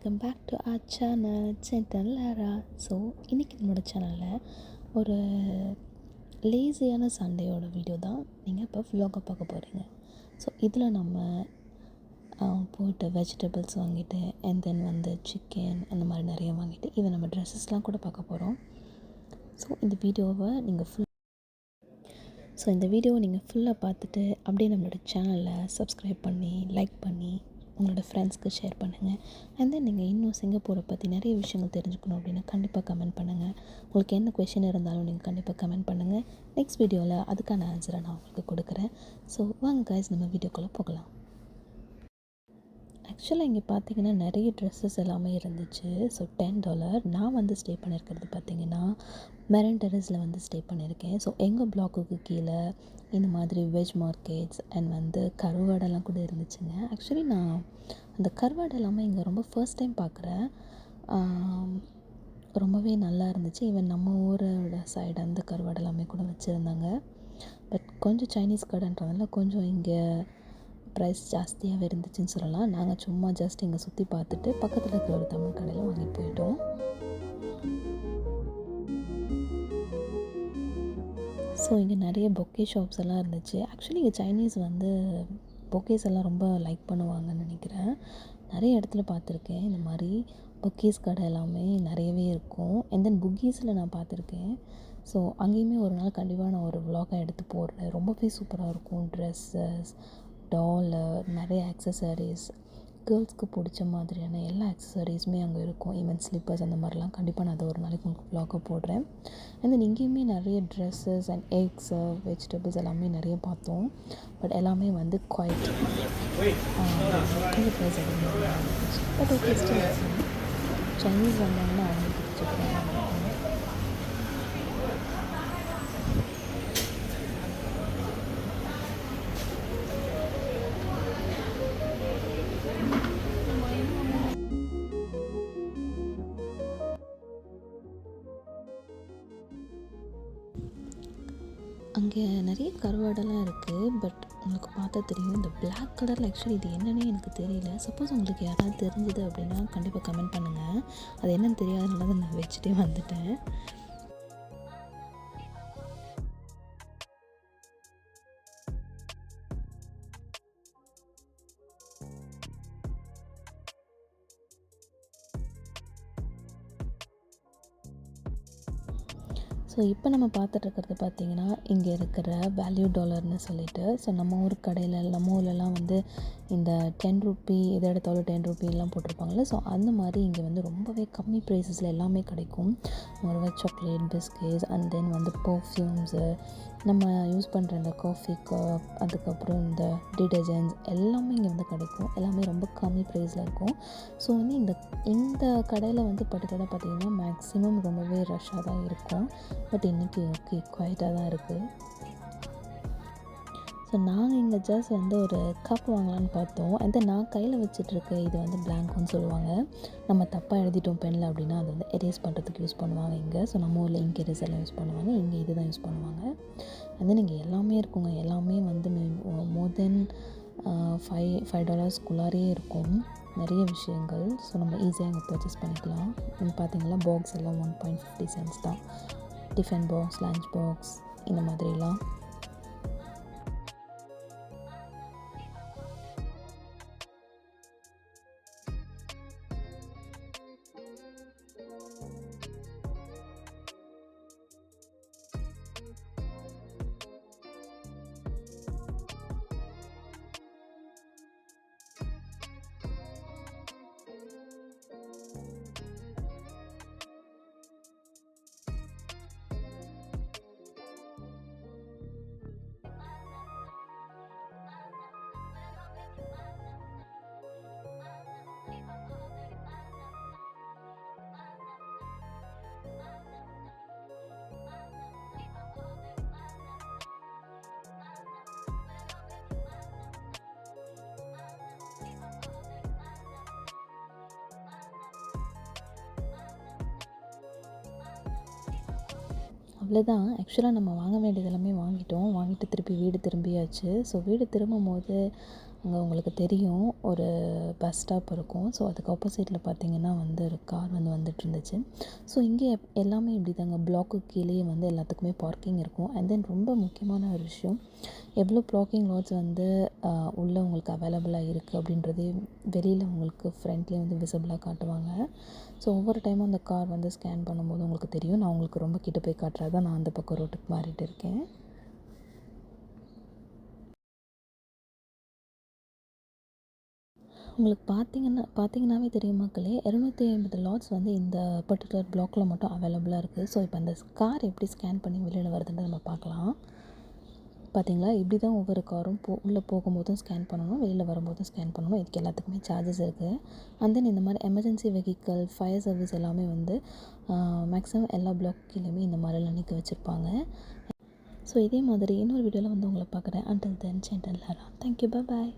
Welcome back to our channel சென்டன் லாரா. So இன்றைக்கி நம்மளோட சேனலில் ஒரு லேசியான சண்டேயோட வீடியோ தான் நீங்கள் இப்போ vlog-ஆ பார்க்க போகிறீங்க. ஸோ இதில் நம்ம போய்ட்டு வெஜிடபிள்ஸ் வாங்கிட்டு அண்ட் தென் வந்து சிக்கன் அந்த மாதிரி நிறைய வாங்கிட்டு இதை நம்ம ட்ரெஸ்ஸஸ்லாம் கூட பார்க்க போகிறோம். ஸோ இந்த வீடியோவை நீங்கள் ஃபுல்லாக பார்த்துட்டு அப்படியே நம்மளோட சேனலில் சப்ஸ்கிரைப் பண்ணி லைக் பண்ணி உங்களோட ஃப்ரெண்ட்ஸ்க்கு ஷேர் பண்ணுங்கள். அண்ட் தென் நீங்கள் இன்னும் சிங்கப்பூரை பற்றி நிறைய விஷயங்கள் தெரிஞ்சுக்கணும் அப்படின்னா கண்டிப்பாக கமெண்ட் பண்ணுங்கள். உங்களுக்கு என்ன கொஷின் இருந்தாலும் நீங்கள் கண்டிப்பாக கமெண்ட் பண்ணுங்கள். நெக்ஸ்ட் வீடியோவில் அதுக்கான ஆன்சரை நான் உங்களுக்கு கொடுக்குறேன். ஸோ வாங்க கைஸ், நம்ம வீடியோக்குள்ளே போகலாம். ஆக்சுவலாக இங்கே பார்த்தீங்கன்னா நிறைய ட்ரெஸ்ஸஸ் எல்லாமே இருந்துச்சு. ஸோ $10. நான் வந்து ஸ்டே பண்ணியிருக்கிறது பார்த்தீங்கன்னா மெரின் டெரஸில் வந்து ஸ்டே பண்ணியிருக்கேன். ஸோ எங்கள் பிளாக்குக்கு கீழே இந்த மாதிரி வெஜ் மார்க்கெட்ஸ் அண்ட் வந்து கருவாடெல்லாம் கூட இருந்துச்சுங்க. ஆக்சுவலி நான் அந்த கருவாடு எல்லாமே இங்கே ரொம்ப ஃபர்ஸ்ட் டைம் பார்க்குறேன். ரொம்பவே நல்லா இருந்துச்சு. ஈவன் நம்ம ஊரோட சைடு அந்த கருவாடு எல்லாமே கூட வச்சுருந்தாங்க. பட் கொஞ்சம் சைனீஸ் கடைன்றதுனால கொஞ்சம் இங்கே ப்ரைஸ் ஜாஸ்தியாகவே இருந்துச்சுன்னு சொல்லலாம். நாங்கள் சும்மா ஜஸ்ட் இங்கே சுற்றி பார்த்துட்டு பக்கத்தில் இருக்கிற ஒரு தமிழ் கடையில் வாங்கிட்டு போயிட்டோம். ஸோ இங்கே நிறைய பொக்கே ஷாப்ஸ் எல்லாம் இருந்துச்சு. ஆக்சுவலி இங்கே சைனீஸ் வந்து பொக்கேஸ் எல்லாம் ரொம்ப லைக் பண்ணுவாங்கன்னு நினைக்கிறேன். நிறைய இடத்துல பார்த்துருக்கேன் இந்த மாதிரி பொக்கேஸ் கடை எல்லாமே நிறையவே இருக்கும். அண்ட் தென் புக்கீஸில் நான் பார்த்துருக்கேன். ஸோ அங்கேயுமே ஒரு நாள் கண்டிப்பாக நான் ஒரு vlog-ஆ எடுத்து போடுறேன். ரொம்பவே சூப்பராக இருக்கும். ட்ரெஸ்ஸஸ், டாலு, நிறைய ஆக்சசரிஸ், கேர்ள்ஸ்க்கு பிடிச்ச மாதிரியான எல்லா ஆக்சசரிஸுமே அங்கே இருக்கும். ஈவன் ஸ்லிப்பர்ஸ் அந்த மாதிரிலாம் கண்டிப்பாக நான் அதை ஒரு நாளைக்கு உங்களுக்கு vlog-ஆ போடுறேன். அண்ட் தென் இங்கேயுமே நிறைய ட்ரெஸ்ஸஸ் அண்ட் எக்ஸு வெஜிடபிள்ஸ் எல்லாமே நிறைய பார்த்தோம். பட் எல்லாமே வந்து குவைட் கொஞ்சம் ப்ரைஸ் அதிகமாக இருந்துச்சு. பட் ஓகே, ஸ்டில் சைனீஸ் வந்தாங்கன்னா அவங்களுக்கு பிடிச்சிருக்காங்க. அங்கே நிறைய கருவாடெல்லாம் இருக்குது. பட் உங்களுக்கு பார்த்தா தெரியும், இந்த பிளாக் கலரில் ஆக்சுவலி இது என்னன்னே எனக்கு தெரியல. சப்போஸ் உங்களுக்கு யாராவது தெரிஞ்சுது அப்படின்னா கண்டிப்பாக கமெண்ட் பண்ணுங்கள். அது என்னன்னு தெரியாதனால தான் நான் வச்சுட்டே வந்துட்டேன். ஸோ இப்போ நம்ம பார்த்துட்ருக்கிறது பார்த்திங்கன்னா இங்கே இருக்கிற வேல்யூ டாலர்னு சொல்லிட்டு. ஸோ நம்ம ஊர் கடையில் நம்ம ஊர்லலாம் வந்து இந்த ₹10 எதை எடுத்தாலும் ₹10 போட்டிருப்பாங்கள்ல. ஸோ அந்த மாதிரி இங்கே வந்து ரொம்பவே கம்மி ப்ரைஸஸில் எல்லாமே கிடைக்கும். ஒரு சாக்லேட், பிஸ்கெட்ஸ் அண்ட் தென் வந்து பர்ஃப்யூம்ஸு, நம்ம யூஸ் பண்ணுற இந்த காஃபி கப், அதுக்கப்புறம் இந்த டிடர்ஜென்ட்ஸ் எல்லாமே இங்கே வந்து கிடைக்கும். எல்லாமே ரொம்ப கம்மி ப்ரைஸில் இருக்கும். ஸோ வந்து இந்த கடையில் வந்து பர்டிகுலராக பார்த்திங்கன்னா மேக்ஸிமம் ரொம்பவே ரஷ்ஷாக தான் இருக்கும். பட் இன்றைக்கி ஓகே, குவைட்டாக தான் இருக்குது. ஸோ நாங்கள் இங்கே ஜஸ்ட் வந்து ஒரு கப் வாங்கலான்னு பார்த்தோம். அண்ட் தென் நான் கையில் வச்சிட்ருக்க இது வந்து பிளாங்கோன்னு சொல்லுவாங்க. நம்ம தப்பாக எழுதிட்டோம் பெனில் அப்படின்னா அது வந்து எரேஸ் பண்ணுறதுக்கு யூஸ் பண்ணுவாங்க இங்கே. ஸோ நம்ம ஊரில் இங்க் எரேஸ் எல்லாம் யூஸ் பண்ணுவாங்க, இங்கே இது தான் யூஸ் பண்ணுவாங்க. அண்ட் தென் இங்கே எல்லாமே இருக்குங்க. எல்லாமே வந்து மோர் தென் $5 இருக்கும் நிறைய விஷயங்கள். ஸோ நம்ம ஈஸியாக இங்கே பர்ச்சேஸ் பண்ணிக்கலாம். பார்த்தீங்களா, பாக்ஸ் எல்லாம் 1.50 cents தான். டிஃபன் பாக்ஸ், லஞ்ச் பாக்ஸ் இந்த மாதிரிலாம். அவ்வளோதான். ஆக்சுவலாக நம்ம வாங்க வேண்டியது எல்லாமே வாங்கிட்டு திருப்பி வீடு திரும்பியாச்சு. ஸோ வீடு திரும்பும்போது அங்கே உங்களுக்கு தெரியும் ஒரு பஸ் ஸ்டாப் இருக்கும். ஸோ அதுக்கு ஆப்போசிட்டில் பார்த்தீங்கன்னா வந்து ஒரு கார் வந்து வந்துட்டுருந்துச்சு. ஸோ இங்கே எல்லாமே இப்படி தாங்க ப்ளாக்குக்கு கீழேயே வந்து எல்லாத்துக்குமே பார்க்கிங் இருக்கும். அண்ட் தென் ரொம்ப முக்கியமான ஒரு விஷயம், எவ்வளோ பார்க்கிங் லாட்ஸ் வந்து உள்ளே உங்களுக்கு அவைலபிளாக இருக்குது அப்படின்றதே வெளியில் உங்களுக்கு ஃப்ரண்ட்லேயே வந்து விசிபிளாக காட்டுவாங்க. ஸோ ஒவ்வொரு டைமும் அந்த கார் வந்து ஸ்கேன் பண்ணும்போது உங்களுக்கு தெரியும். நான் உங்களுக்கு ரொம்ப கிட்ட போய் காட்டுறது தான் நான் அந்த பக்கம் ரோட்டுக்கு மாறிட்டு இருக்கேன். உங்களுக்கு பார்த்தீங்கன்னாவே தெரியும் மக்களே, 250 லாட்ஸ் வந்து இந்த பர்ட்டிகுலர் ப்ளாக்கில் மட்டும் அவைலபிளாக இருக்குது. ஸோ இப்போ அந்த கார் எப்படி ஸ்கேன் பண்ணி வெளியில் வருதுன்னு நம்ம பார்க்கலாம். பார்த்தீங்களா, இப்படி தான் ஒவ்வொரு காரும் உள்ளே போகும்போதும் ஸ்கேன் பண்ணணும், வெளியில் வரும்போதும் ஸ்கேன் பண்ணணும். இதுக்கு எல்லாத்துக்குமே சார்ஜஸ் இருக்குது. அண்ட் தென் இந்த மாதிரி எமர்ஜென்சி வெஹிக்கிள், ஃபயர் சர்வீஸ் எல்லாமே வந்து மேக்ஸிமம் எல்லா ப்ளாக் கீழேயுமே இந்த மாதிரிலாம் நிற்க வச்சுருப்பாங்க. ஸோ இதே மாதிரி இன்னொரு வீடியோவில் வந்து உங்களை பார்க்குறேன். Until then, gentle Lara. Thank you, பாய்.